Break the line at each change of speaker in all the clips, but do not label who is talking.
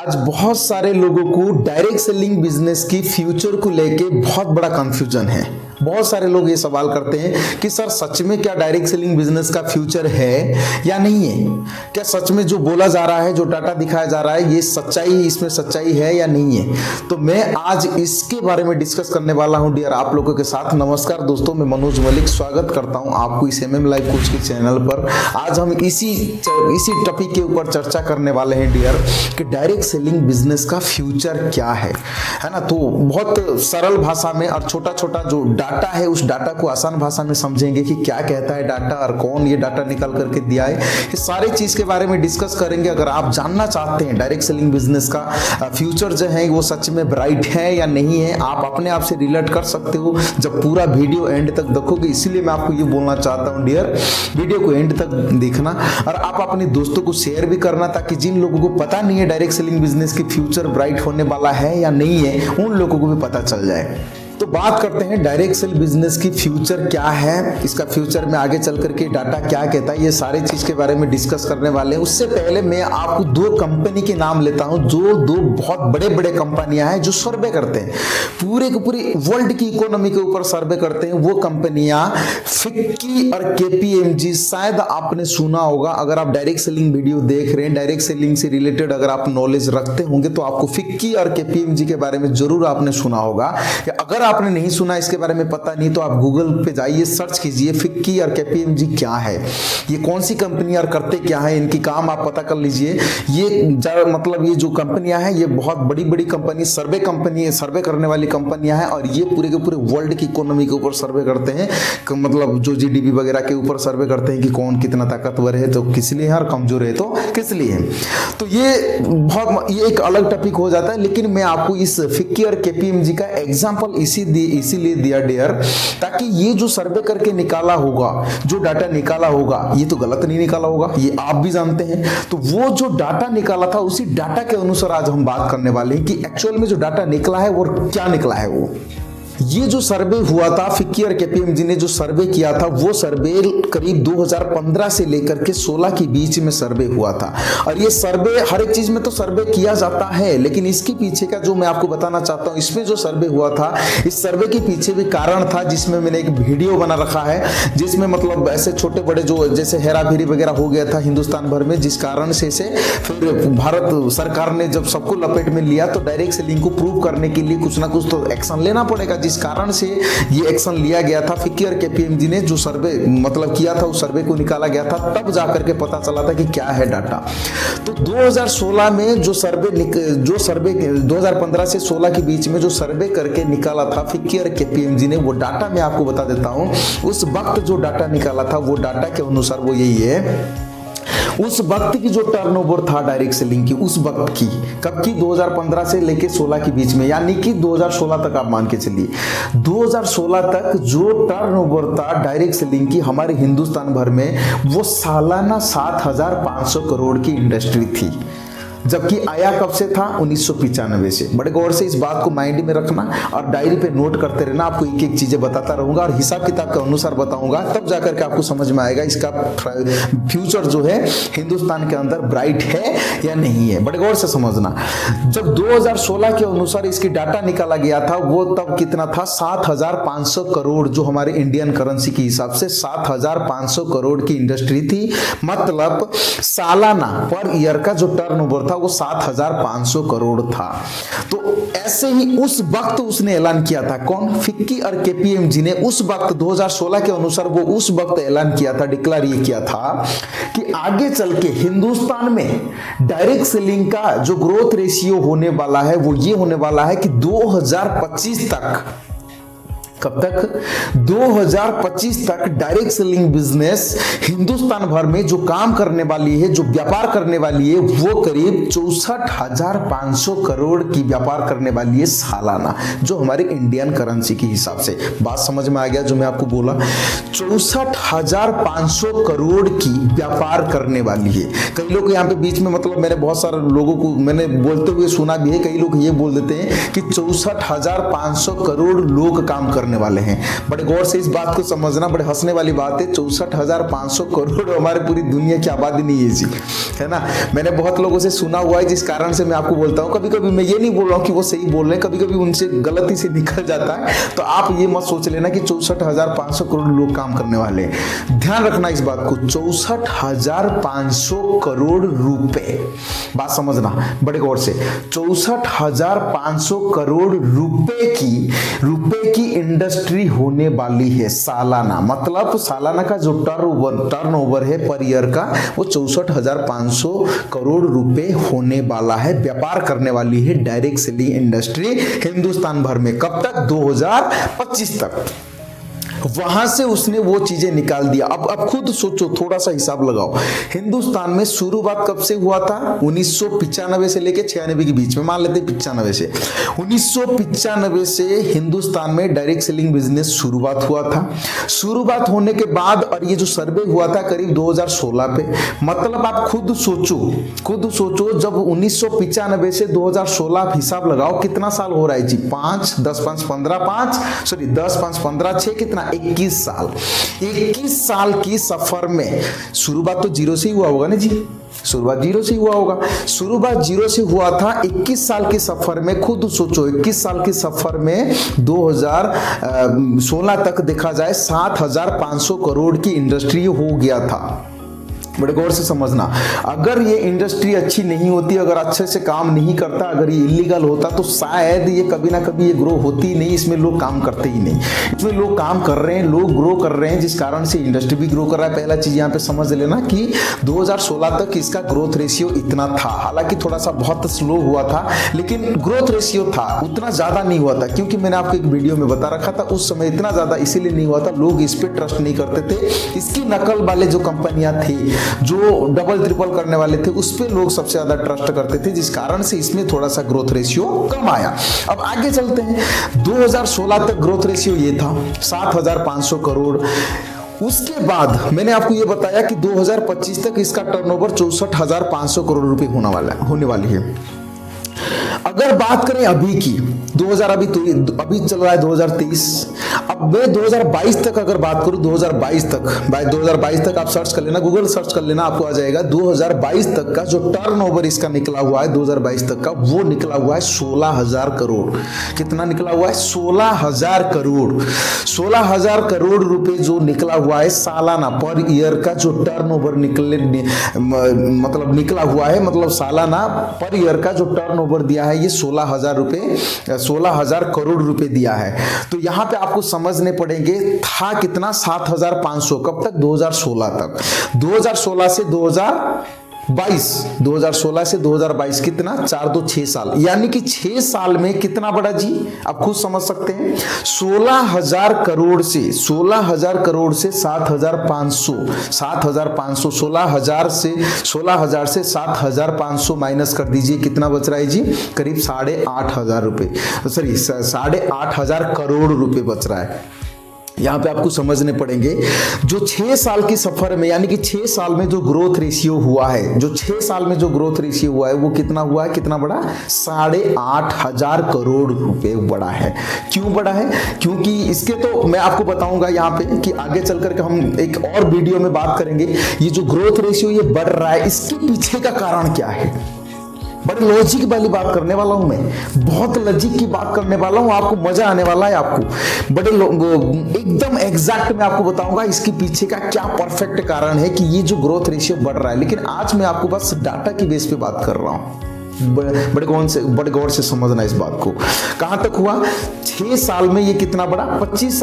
आज बहुत सारे लोगों को डायरेक्ट सेलिंग बिजनेस की फ्यूचर को लेके बहुत बड़ा कंफ्यूजन है। बहुत सारे लोग ये सवाल करते हैं कि सर सच में क्या डायरेक्ट सेलिंग बिजनेस का फ्यूचर है या नहीं है? क्या सच में जो बोला जा रहा है, जो डाटा दिखाया जा रहा है, ये सच्चाई, इसमें सच्चाई है या नहीं है? तो मैं आज इसके बारे में डिस्कस करने वाला हूं डियर आप लोगों के साथ। नमस्कार दोस्तों, मैं मनोज मलिक स्वागत करता हूं आपको इस MM लाइव कोच के चैनल पर। आज हम इसी टॉपिक के ऊपर चर्चा करने वाले हैं डियर कि डायरेक्ट सेलिंग बिजनेस का फ्यूचर क्या है ना। तो बहुत सरल भाषा में और छोटा छोटा जो डाटा है उस डाटा को आसान भाषा में समझेंगे कि क्या कहता है डाटा और कौन ये डाटा निकाल करके दिया है। इस सारे चीज के बारे में डिस्कस करेंगे। अगर आप जानना चाहते हैं डायरेक्ट सेलिंग बिजनेस का फ्यूचर जो है वो सच में ब्राइट है या नहीं है, आप अपने आप से रिलेट कर सकते हो जब पूरा वीडियो एंड तक देखोगे। इसीलिए मैं आपको ये बोलना चाहता हूँ डियर, वीडियो को एंड तक देखना और आप अपने दोस्तों को शेयर भी करना, ताकि जिन लोगों को पता नहीं है डायरेक्ट सेलिंग बिजनेस की फ्यूचर ब्राइट होने वाला है या नहीं है, उन लोगों को भी पता चल जाए। तो बात करते हैं डायरेक्ट सेल बिजनेस की फ्यूचर क्या है, इसका फ्यूचर में आगे चल करके डाटा क्या कहता है, ये सारे चीज के बारे में डिस्कस करने वाले हैं। उससे पहले मैं आपको दो कंपनी के नाम लेता हूं, जो दो बहुत बड़े बड़े कंपनियां हैं जो सर्वे करते हैं, पूरे के पूरी वर्ल्ड की इकोनॉमी के ऊपर सर्वे करते हैं। वो कंपनियां फिक्की और KPMG, शायद आपने सुना होगा। अगर आप डायरेक्ट सेलिंग वीडियो देख रहे हैं, डायरेक्ट सेलिंग से रिलेटेड अगर आप नॉलेज रखते होंगे तो आपको फिक्की और KPMG के बारे में जरूर आपने सुना होगा। अगर आपने नहीं सुना, इसके बारे में पता नहीं, तो आप गूगल पे जाइए, सर्च कीजिए फिक्की और KPMG क्या है, ये कौन सी कंपनी और करते क्या है, इनकी काम आप पता कर लीजिए। ये मतलब ये जो कंपनियां हैं ये बहुत बड़ी बड़ी कंपनी, सर्वे करने वाली कंपनियां हैं और ये पूरे के पूरे वर्ल्ड की इकोनॉमी के ऊपर सर्वे करते हैं। मतलब जो GDP वगैरह के ऊपर सर्वे करते हैं कि कौन कितना ताकतवर है तो किस लिए है और कमजोर है तो किस लिए है। तो ये एक अलग टॉपिक हो जाता है, लेकिन मैं आपको इस फिक्की और KPMG का एग्जांपल इसीलिए दिया डियर, ताकि ये जो सर्वे करके निकाला होगा, जो डाटा निकाला होगा, ये तो गलत नहीं निकाला होगा, ये आप भी जानते हैं। तो वो जो डाटा निकाला था उसी डाटा के अनुसार आज हम बात करने वाले हैं कि एक्चुअल में जो डाटा निकला है वो क्या निकला है। वो ये जो सर्वे हुआ था, फिक्की और KPMG ने जो सर्वे किया था, वो सर्वे करीब 2015 से लेकर के 16 के बीच में सर्वे हुआ था। और ये सर्वे हर एक चीज में तो सर्वे किया जाता है, लेकिन इसके पीछे का जो मैं आपको बताना चाहता हूं, इसमें जो सर्वे हुआ था, इस सर्वे के पीछे भी कारण था, जिसमें मैंने एक वीडियो बना रखा है, जिसमें मतलब ऐसे छोटे बड़े जो जैसे हेरा फेरी वगैरह हो गया था हिंदुस्तान भर में, जिस कारण से फिर भारत सरकार ने जब सबको लपेट में लिया तो डायरेक्ट सेलिंग को प्रूव करने के लिए कुछ ना कुछ तो एक्शन लेना पड़ेगा, जिस कारण से ये एक्शन लिया गया था। फिक्की और KPMG ने जो सर्वे मतलब किया था, उस सर्वे को निकाला गया था, तब जाकर के पता चला था कि क्या है डाटा। तो 2016 में जो सर्वे 2015 से 16 के बीच में जो सर्वे करके निकाला था फिक्की और KPMG ने, वो डाटा मैं आपको बता देता हूं। उस वक्त जो डाटा निकाला था वो डाटा के अनुसार वो यही है। उस वक्त की जो टर्नओवर था डायरेक्ट सेलिंग की, उस वक्त की, कब की, 2015 से लेके 16 के बीच में, यानी कि 2016 तक आप मान के चलिए, 2016 तक जो टर्नओवर था डायरेक्ट सेलिंग की हमारे हिंदुस्तान भर में, वो सालाना 7,500 करोड़ की इंडस्ट्री थी। जबकि आया कब से था, 1995 से। बड़े गौर से इस बात को माइंड में रखना और डायरी पे नोट करते रहना। आपको एक एक चीजें बताता रहूंगा और हिसाब किताब के अनुसार बताऊंगा, तब जाकर के आपको समझ में आएगा इसका फ्यूचर जो है हिंदुस्तान के अंदर ब्राइट है या नहीं है। बड़े गौर से समझना। जब 2016 के अनुसार इसकी डाटा निकाला गया था, वो तब कितना था, 7,500 करोड़, जो हमारे इंडियन करेंसी के हिसाब से 7,500 करोड़ की इंडस्ट्री थी। मतलब सालाना पर ईयर का जो टर्नओवर था वो 7,500 करोड़ था। तो ऐसे ही उस वक्त उसने ऐलान किया था, कौन, फिक्की और KPMG ने उस वक्त 2016 के अनुसार वो उस वक्त ऐलान किया था, डिक्लेयर ये किया था कि आगे चल के हिंदुस्तान में डायरेक्ट सेलिंग का जो ग्रोथ रेशियो होने वाला है वो ये होने वाला है कि 2025 तक, कब तक, 2025 तक डायरेक्ट सेलिंग बिजनेस हिंदुस्तान भर में जो काम करने वाली है, जो व्यापार करने वाली है, वो करीब 64,500 करोड़ की व्यापार करने वाली है सालाना, जो हमारे इंडियन करेंसी के हिसाब से। बात समझ में आ गया जो मैं आपको बोला, 64,500 करोड़ की व्यापार करने वाली है। कई लोग यहाँ पे बीच में, मतलब मैंने बहुत सारे लोगों को मैंने बोलते हुए सुना भी है, कई लोग ये बोल देते हैं कि 64,500 करोड़ लोग काम करने करने वाले हैं। बड़े गौर से इस बात को समझना, बड़े हंसने वाली बात है, 64,500 करोड़ हमारे पूरी दुनिया की आबादी नहीं है जी, है ना। मैंने बहुत लोगों से सुना हुआ है, जिस कारण से मैं आपको बोलता हूँ, कभी कभी मैं ये नहीं बोल रहा हूँ कि वो सही बोल रहे हैं, कभी कभी उनसे गलती से निकल जाता है, तो आप ये मत सोच लेना कि 64,500 करोड़ लोग काम करने वाले हैं। ध्यान रखना इस बात को, 64,500 करोड़ रुपए, बात समझना बड़े गौर से, 64,500 करोड़ रुपए की इंडस्ट्री होने वाली है सालाना। मतलब सालाना का जो टर्नओवर है पर ईयर का, वो 64,500 करोड़ रुपए होने वाला है। व्यापार करने वाली है डायरेक्ट सेलिंग इंडस्ट्री हिंदुस्तान भर में। कब तक? 2025 तक। वहां से उसने वो चीजें निकाल दिया। अब खुद सोचो, थोड़ा सा हिसाब लगाओ, हिंदुस्तान में शुरुआत कब से हुआ था? 1995 से लेके 96 के बीच में, मान लेते हैं 95 से। 1995 से हिंदुस्तान में डायरेक्ट सेलिंग बिजनेस शुरुआत हुआ था। शुरुआत होने के बाद, और ये जो सर्वे हुआ था करीब 2016 पे, मतलब आप खुद सोचो जब 1995 से 2016 आप हिसाब लगाओ, कितना साल हो रहा है जी? 5, 10, 5, 15, 10, 5, 15, 6, कितना? 21 साल। 21 साल की सफर में, शुरुआत तो जीरो से ही हुआ होगा ना जी, शुरुआत जीरो से हुआ होगा, शुरुआत जीरो से हुआ था। 21 साल की सफर में खुद सोचो, 21 साल की सफर में 2016 तक देखा जाए 7,500 करोड़ की इंडस्ट्री हो गया था। बड़े गौर से समझना, अगर ये इंडस्ट्री अच्छी नहीं होती, अगर अच्छे से काम नहीं करता, अगर ये इलीगल होता, तो शायद ये कभी ना कभी ये ग्रो होती ही नहीं। इसमें लोग काम करते ही नहीं, इसमें लोग काम कर रहे हैं, लोग ग्रो कर रहे हैं, जिस कारण से इंडस्ट्री भी ग्रो कर रहा है। पहला चीज यहाँ पे समझ लेना कि 2016 तक इसका ग्रोथ रेशियो इतना था, हालांकि थोड़ा सा बहुत स्लो हुआ था, लेकिन ग्रोथ रेशियो था, उतना ज्यादा नहीं हुआ था, क्योंकि मैंने आपको एक वीडियो में बता रखा था, उस समय इतना ज्यादा इसीलिए नहीं हुआ था, लोग इस पर ट्रस्ट नहीं करते थे। इसकी नकल वाले जो कंपनियां थी, जो डबल ट्रिपल करने वाले थे, उस पे लोग सबसे ज्यादा ट्रस्ट करते थे, जिस कारण से इसमें थोड़ा सा ग्रोथ रेशियो कम आया। अब आगे चलते हैं, 2016 तक ग्रोथ रेशियो ये था 7,500 करोड़। उसके बाद मैंने आपको ये बताया कि 2025 तक इसका टर्नओवर 64,500 करोड़ रुपए होने वाली है। अगर बात करें अभी की, 2000 अभी चल रहा है 2023, अब मैं 2022 तक अगर बात करूं, 2022 तक आप सर्च कर लेना, गूगल सर्च कर लेना, आपको आ जाएगा। 2022 तक का जो टर्नओवर इसका निकला हुआ है 2022 तक का, वो निकला हुआ है 16,000 करोड़। कितना निकला हुआ है? 16,000 करोड़। 16,000 करोड़ रुपए जो निकला हुआ है सालाना, पर ईयर का जो टर्नओवर निकला हुआ है, मतलब सालाना पर ईयर का जो टर्नओवर दिया है, ये 16,000 करोड़ रुपए दिया है। तो यहां पे आपको समझने पड़ेंगे, था कितना? 7,500। कब तक? 2016 तक। 2016 से 2022 कितना? 4 2 6 साल, यानी कि 6 साल में कितना बड़ा जी, आप खुद समझ सकते हैं। 16,000 करोड़ से 7,500 16,000 से 7,500 माइनस कर दीजिए, कितना बच रहा है जी? करीब 8,500 रुपए, सॉरी 8,500 करोड़ रुपए बच रहा है। यहाँ पे आपको समझने पड़ेंगे, जो 6 साल की सफर में, यानी कि 6 साल में जो ग्रोथ रेशियो हुआ है, वो कितना हुआ है? कितना बड़ा? 8,500 करोड़ रुपए बड़ा है। क्यों बड़ा है? क्योंकि इसके तो मैं आपको बताऊंगा यहाँ पे कि आगे चल करके हम एक और वीडियो में बात करेंगे। ये जो ग्रोथ रेशियो ये बढ़ रहा है, इसके पीछे का कारण क्या है? बड़े लॉजिक वाली बात करने वाला हूं मैं, बहुत लॉजिक की बात करने वाला हूं, आपको मजा आने वाला है। आपको बड़े एकदम एग्जैक्ट मैं आपको बताऊंगा इसके पीछे का क्या परफेक्ट कारण है कि ये जो ग्रोथ रेशियो बढ़ रहा है। लेकिन आज मैं आपको बस डाटा की बेस पे बात कर रहा हूं। बड़े गौर से समझना इस बात को। कहां तक हुआ? 6 साल में ये कितना बड़ा? 21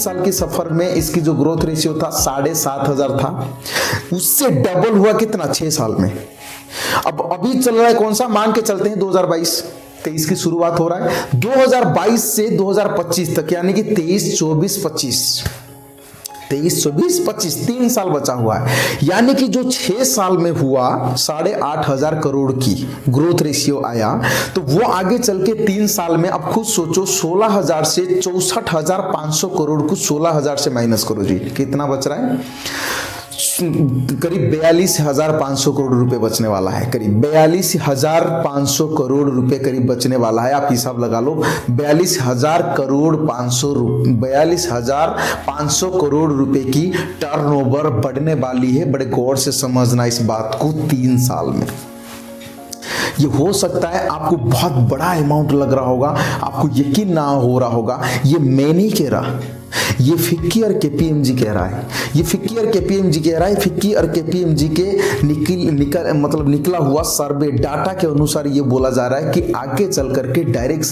साल की सफर में इसकी जो ग्रोथ रेशियो था 7,500 था, उससे डबल हुआ कितना? 6 साल में। अब अभी चल रहा है कौन सा? मान के चलते हैं 2023 की शुरुआत हो रहा है। 2022 से 2025 तक, यानी कि 23, 24, 25 3 साल बचा हुआ है। यानी कि जो 6 साल में हुआ 8,500 करोड़ की ग्रोथ रेशियो आया, तो वो आगे चल के 3 साल में, अब खुद सोचो, 16,000 से 64,500 करोड़ को 16,000 से माइनस करो जी, कितना बच रहा है? करीब 42,500 करोड़ रुपए बचने वाला है। करीब 42,500 करोड़ रुपए करीब बचने वाला है। आप हिसाब लगा लो, 42,500 करोड़ रुपए की टर्नओवर बढ़ने वाली है। बड़े गौर से समझना इस बात को 3 साल में। ये हो सकता है आपको बहुत बड़ा अमाउंट लग रहा होगा, आपको यकीन ना हो रहा होगा। ये मैं नहीं कह रहा, ये फिक्की और केपीएमजी कह रहा है। ये फिक्की और केपीएमजी कह रहा है। फिक्की और केपीएमजी के निकला हुआ सर्वे डाटा के अनुसार ये बोला जा रहा है कि आगे चल करके डायरेक्ट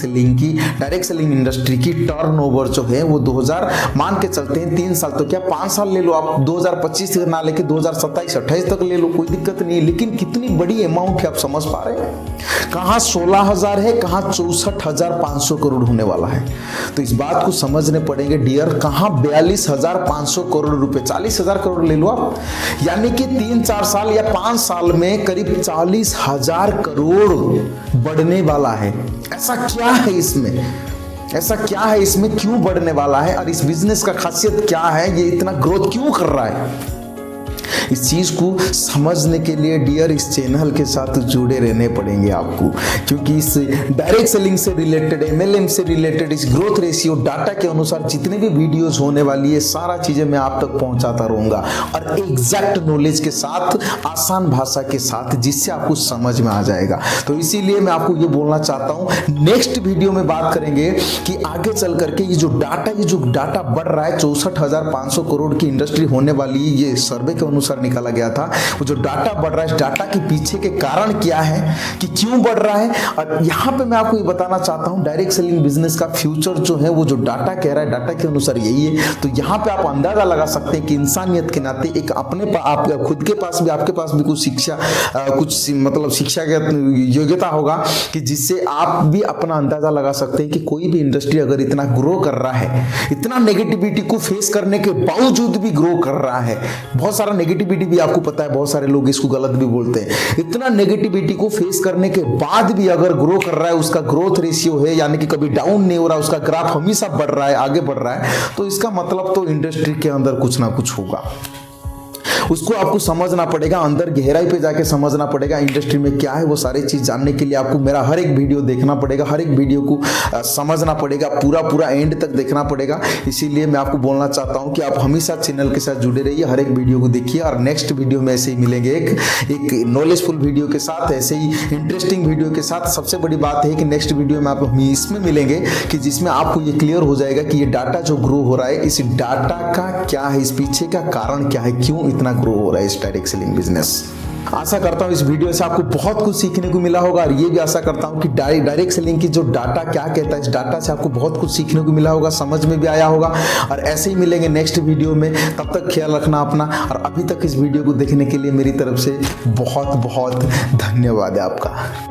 सेलिंग इंडस्ट्री की टर्नओवर जो है वो 2000 मान के चलते हैं 3 साल तो क्या 5 साल ले लो आप, 2025 से ना लेके 2027-28 तक ले लो, कोई दिक्कत नहीं है। लेकिन कितनी बड़ी अमाउंट है आप समझ पा रहे हैं? कहां 16,000 है, कहां 64,500 करोड़ होने वाला है। तो इस बात को समझने पड़ेंगे डियर, कहां 42,500 करोड़ रुपए, 40,000 करोड़ ले लो आप, यानी कि 3-4 साल या 5 साल में करीब 40,000 करोड़ बढ़ने वाला है। ऐसा क्या है इसमें? ऐसा क्या है इसमें, क्यों बढ़ने वाला है और इस बिजनेस का खासियत क्या है, ये इतना ग्रोथ क्यों कर रहा है? इस चीज को समझने के लिए डियर इस चैनल के साथ जुड़े रहने पड़ेंगे आपको, क्योंकि इस डायरेक्ट सेलिंग से रिलेटेड, एमएलएम से रिलेटेड, इस ग्रोथ रेशियो डाटा के अनुसार जितने भी वीडियोस होने वाली है सारा चीजें मैं आप तक पहुंचाता रहूंगा और एग्जैक्ट नॉलेज के साथ, आसान भाषा के साथ, जिससे आपको समझ में आ जाएगा। तो इसीलिए मैं आपको ये बोलना चाहता हूं, नेक्स्ट वीडियो में बात करेंगे कि आगे चल करके ये जो डाटा बढ़ रहा है, 64,500 करोड़ की इंडस्ट्री होने वाली है, ये सर्वे के अनुसार निकाला गया था। वो जो डाटा बढ़ रहा है, डाटा के पीछे के कारण क्या है, कि क्यों बढ़ रहा है। और यहां पे मैं आपको ये बताना चाहता हूं, डायरेक्ट सेलिंग बिजनेस का फ्यूचर जो है वो जो डाटा कह रहा है, डाटा के अनुसार यही है। तो यहां पे आप अंदाजा लगा सकते हैं कि इंसानियत के नाते एक अपने आप खुद के पास भी, आपके पास भी कुछ शिक्षा शिक्षा की योग्यता होगा कि जिससे आप भी अपना अंदाजा लगा सकते हैं कि कोई भी इंडस्ट्री अगर इतना ग्रो कर रहा है, इतना नेगेटिविटी को फेस करने के बावजूद भी ग्रो कर रहा है, बहुत सारा नेगेटिविटी भी आपको पता है, बहुत सारे लोग इसको गलत भी बोलते हैं, इतना नेगेटिविटी को फेस करने के बाद भी अगर ग्रो कर रहा है, उसका ग्रोथ रेशियो है, यानी कि कभी डाउन नहीं हो रहा, उसका ग्राफ हमेशा बढ़ रहा है, आगे बढ़ रहा है, तो इसका मतलब तो इंडस्ट्री के अंदर कुछ ना कुछ होगा। उसको आपको समझना पड़ेगा, अंदर गहराई पे जाके समझना पड़ेगा इंडस्ट्री में क्या है। वो सारी चीज जानने के लिए आपको मेरा हर एक वीडियो देखना पड़ेगा, हर एक वीडियो को समझना पड़ेगा, पूरा एंड तक देखना पड़ेगा। इसीलिए मैं आपको बोलना चाहता हूं कि आप हमेशा चैनल के साथ जुड़े रहिए, हर एक वीडियो को देखिए और नेक्स्ट वीडियो में ऐसे ही मिलेंगे एक नॉलेजफुल वीडियो के साथ, ऐसे ही इंटरेस्टिंग वीडियो के साथ। सबसे बड़ी बात है कि नेक्स्ट वीडियो में आप इसमें मिलेंगे कि जिसमें आपको ये क्लियर हो जाएगा कि ये डाटा जो ग्रो हो रहा है, इस डाटा का क्या है, इस पीछे का कारण क्या है, क्यों इतना ग्रो हो रहा है इस डायरेक्ट सेलिंग बिजनेस। आशा करता हूं इस वीडियो से आपको बहुत कुछ सीखने को मिला होगा और ये भी आशा करता हूं कि डायरेक्ट सेलिंग की जो डाटा क्या कहता है, इस डाटा से आपको बहुत कुछ सीखने को मिला होगा, समझ में भी आया होगा। और ऐसे ही मिलेंगे नेक्स्ट वीडियो में, तब तक ख्याल रखना अपना। और अभी तक इस वीडियो को देखने के लिए मेरी तरफ से बहुत बहुत धन्यवाद है आपका।